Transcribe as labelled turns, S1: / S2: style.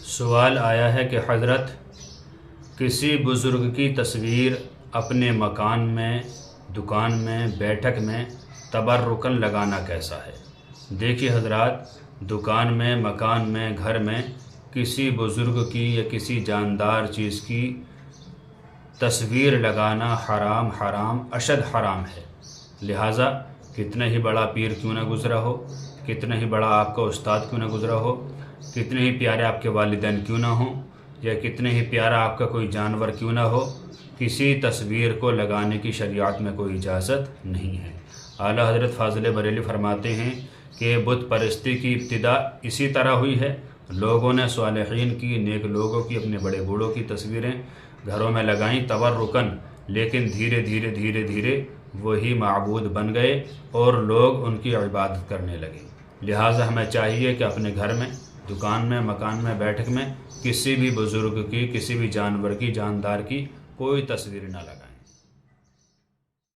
S1: سوال آیا ہے کہ حضرت کسی بزرگ کی تصویر اپنے مکان میں، دکان میں، بیٹھک میں تبرکاً لگانا کیسا ہے؟ دیکھیے حضرات، دکان میں، مکان میں، گھر میں کسی بزرگ کی یا کسی جاندار چیز کی تصویر لگانا حرام اشد حرام ہے۔ لہٰذا کتنا ہی بڑا پیر کیوں نہ گزرا ہو، کتنا ہی بڑا آپ کا استاد کیوں نہ گزرا ہو، کتنے ہی پیارے آپ کے والدین کیوں نہ ہوں، یا کتنے ہی پیارا آپ کا کوئی جانور کیوں نہ ہو، کسی تصویر کو لگانے کی شریعت میں کوئی اجازت نہیں ہے۔ اعلیٰ حضرت فاضل بریلوی فرماتے ہیں کہ بت پرستی کی ابتدا اسی طرح ہوئی ہے۔ لوگوں نے صالحین کی، نیک لوگوں کی، اپنے بڑے بوڑھوں کی تصویریں گھروں میں لگائیں تبرکاً، لیکن دھیرے دھیرے وہی معبود بن گئے اور لوگ ان کی عبادت کرنے لگے۔ لہٰذا ہمیں چاہیے کہ اپنے گھر میں، دکان میں، مکان میں، بیٹھک میں کسی بھی بزرگ کی، کسی بھی جانور کی، جاندار کی کوئی تصویر نہ لگائیں۔